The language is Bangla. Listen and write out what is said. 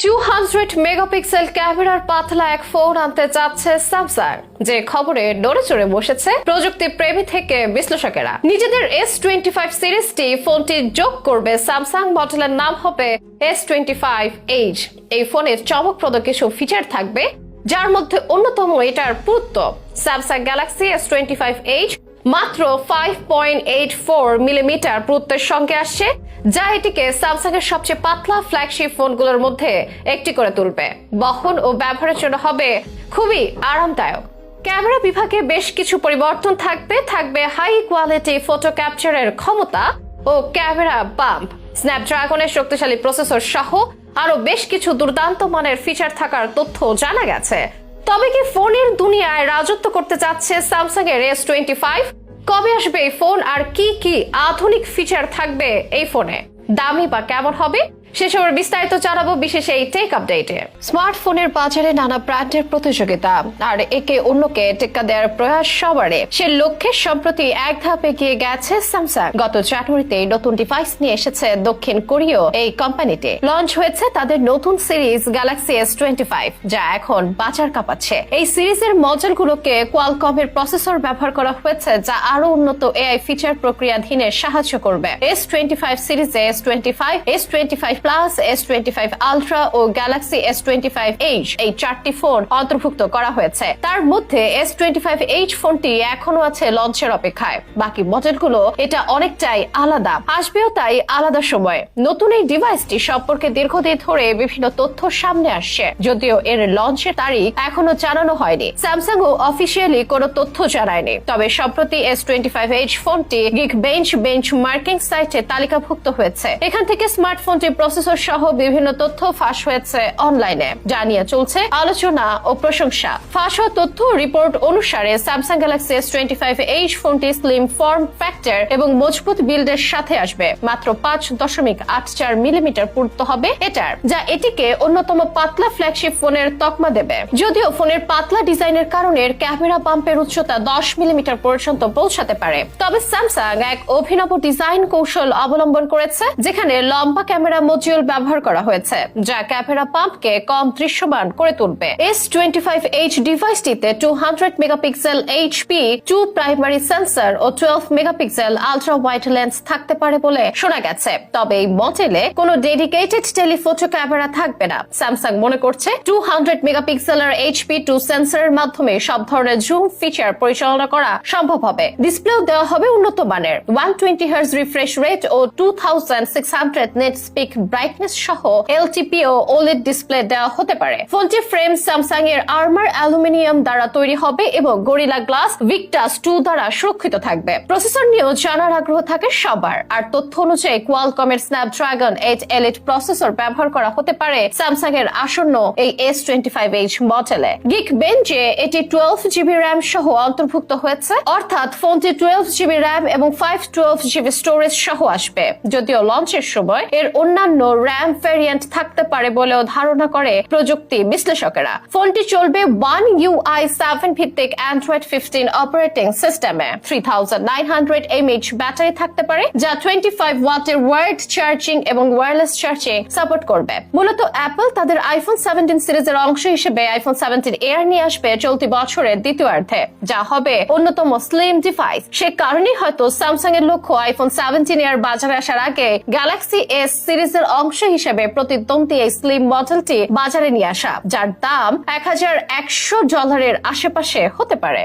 200 মেগাপিক্সেল ক্যামেরার পাতলা এক ফোন আনতে চাচ্ছে স্যামসাং, যে খবরে নড়ে চড়ে বসেছে প্রযুক্তি প্রেমী থেকে বিশ্লেষকেরা। নিজেদের S25 সিরিজটি ফোনটি যোগ করবে স্যামসাং। মডেলের নাম হবে S25H। এই ফোনের চমকপ্রদ কিছু ফিচার থাকবে, যার মধ্যে অন্যতম এটার পুরুত্ব। স্যামসাং গ্যালাক্সি S25H মাত্র 5.84 মিলিমিটার পুরুত্বের সঙ্গে আসছে, যা এটিকে স্যামসাং এর সবচেয়ে পাতলা ফ্ল্যাগশিপ ফোনগুলোর মধ্যে একটি করে তুলবে। বহন ও ব্যবহারের জন্য হবে খুবই আরামদায়ক। ক্যামেরা বিভাগে বেশ কিছু পরিবর্তন থাকবে হাই কোয়ালিটি ফটো ক্যাপচারের ক্ষমতা ও ক্যামেরা বাম্প, স্ন্যাপড্রাগনের শক্তিশালী প্রসেসর সহ আরো বেশ কিছু দুর্দান্ত মানের ফিচার থাকার তথ্য জানা গেছে। তবে কি ফোনের দুনিয়ায় রাজত্ব করতে যাচ্ছে স্যামসাং এর S25? কবে আসবে এই ফোন আর কি আধুনিক ফিচার থাকবে এই ফোনে? দামি বা কেমন হবে সেসবের বিস্তারিত জানাবো বিশেষ এই টেক আপডেটে। স্মার্টফোনের বাজারে নানা ব্র্যান্ডের প্রতিযোগিতা আর একে অন্যকে টেক্কা দেওয়ার প্রয়াস সবারে। সে লক্ষ্যে সম্প্রতি এক ধাপ এগিয়ে গেছে স্যামসাং। গত জানুয়ারিতে নতুন ডিভাইস নিয়ে এসেছে দক্ষিণ কোরীয় এই কোম্পানিতে। লঞ্চ হয়েছে তাদের নতুন সিরিজ গ্যালাক্সি S25, যা এখন বাজার কাঁপাচ্ছে। এই সিরিজের মডেলগুলোকে কোয়ালকমের প্রসেসর ব্যবহার করা হয়েছে, যা আরো উন্নত এআই ফিচার প্রক্রিয়াধীনে সাহায্য করবে। S25 সিরিজে S25, S25 plus, S25 ultra ও গ্যালাক্সি S25H এই চারটি ফোন অন্তর্ভুক্ত করা হয়েছে। তার মধ্যে S25H ফোনটি এখনো আছে লঞ্চের অপেক্ষায়। বাকি মডেলগুলো এটা অনেকটাই আলাদা, আসবেও তাই আলাদা সময়। নতুন এই ডিভাইসটি সম্পর্কে দীর্ঘদিন ধরে বিভিন্ন তথ্য সামনে আসছে, যদিও এর লঞ্চের তারিখ এখনো জানানো হয়নি। স্যামসাং ও অফিসিয়ালি কোনো তথ্য জানায়নি। তবে সম্প্রতি S25H ফোনটি গিকবেঞ্চ বেঞ্চমার্কিং সাইটে তালিকাভুক্ত হয়েছে। এখান থেকে স্মার্টফোনটি প্রসেসর সহ বিভিন্ন তথ্য ফাঁস হয়েছে অনলাইনে, যা নিয়ে চলছে আলোচনা ও প্রশংসা। ফাঁস হওয়া তথ্য রিপোর্ট অনুসারে স্যামসাং গ্যালাক্সি S25H ফোনটি স্লিম ফর্ম ফ্যাক্টর এবং মজবুত বিল্ডের সাথে আসবে। মাত্র 5.84 মিলিমিটার পুরুত্ব হবে এটার, যা এটিকে অন্যতম পাতলা ফ্ল্যাগশিপ ফোনের তকমা দেবে। যদিও ফোনের পাতলা ডিজাইনের কারণে ক্যামেরা বাম্পের উচ্চতা 10 মিলিমিটার পর্যন্ত পৌঁছাতে পারে। তবে স্যামসাং এক অভিনব ডিজাইন কৌশল অবলম্বন করেছে, যেখানে লম্বা ক্যামেরা মডিউল ব্যবহার করা হয়েছে, যা ক্যামেরা পাম্পকে কম দৃশ্যমান করে তুলবে। S25H ডিভাইসটিতে 200 মেগাপিক্সেল HP2 প্রাইমারি সেন্সর ও 12 মেগাপিক্সেল আলট্রা ওয়াইড লেন্স থাকতে পারে বলে শোনা গেছে। তবে এই মডেলে কোনো ডেডিকেটেড টেলিফটো ক্যামেরা থাকবে না। স্যামসাং মনে করছে 200 মেগাপিক্সেলের HP2 সেন্সরের মাধ্যমে সব ধরনের জুম ফিচার পরিচালনা করা সম্ভব হবে। ডিসপ্লেও দেওয়া হবে উন্নত মানের 120 Hz রিফ্রেশ রেট ও 2600 নেট স্পিক ব্রাইটনেস সহ LTPO OLED ডিসপ্লে দেওয়া হতে পারে। ফোনটির ফ্রেম স্যামসাং এর আর্মার অ্যালুমিনিয়াম দ্বারা তৈরি হবে এবং গরিলা গ্লাস ভিক্টাস 2 দ্বারা সুরক্ষিত থাকবে। প্রসেসর নিয়েও জানার আগ্রহ থাকে সবার। আর তথ্য অনুযায়ী কোয়ালকমের স্ন্যাপড্রাগন 8 এলিট প্রসেসর ব্যবহার করা হতে পারে স্যামসাং এর আসন্ন এই S25H মডেলে। গিকবেঞ্চে এটি 12GB র্যাম সহ অন্তর্ভুক্ত হয়েছে, অর্থাৎ ফোনটি 12GB র্যাম এবং 512GB স্টোরেজ সহ আসবে। যদিও লঞ্চের সময় এর অন্যান্য র্যাম ভ্যারিয়েন্ট থাকতে পারে বলেও ধারণা করে প্রযুক্তি বিশ্লেষকেরা। ফোনটি চলবে One UI 7 ভিত্তিক Android 15 অপারেটিং সিস্টেমে। 3900 mAh ব্যাটারি থাকতে পারে, যা 25 ওয়াটের ওয়ার্ড চার্জিং এবং ওয়্যারলেস চার্জিং সাপোর্ট করবে। মূলত অ্যাপল তাদের আইফোন 17 সিরিজের অংশ হিসেবে আইফোন 17 এয়ার নিয়ে আসবে চলতি বছরের দ্বিতীয়ার্ধে, যা হবে অন্যতম স্লিম ডিভাইস। সে কারণেই হয়তো স্যামসাং এর লক্ষ্য আইফোন 17 এয়ার বাজারে আসার আগে গ্যালাক্সি S সিরিজের অংশ হিসেবে প্রতিদ্বন্দ্বী এই স্লিম মডেলটি বাজারে নিয়ে আসা, যার দাম $1100 আশেপাশে হতে পারে।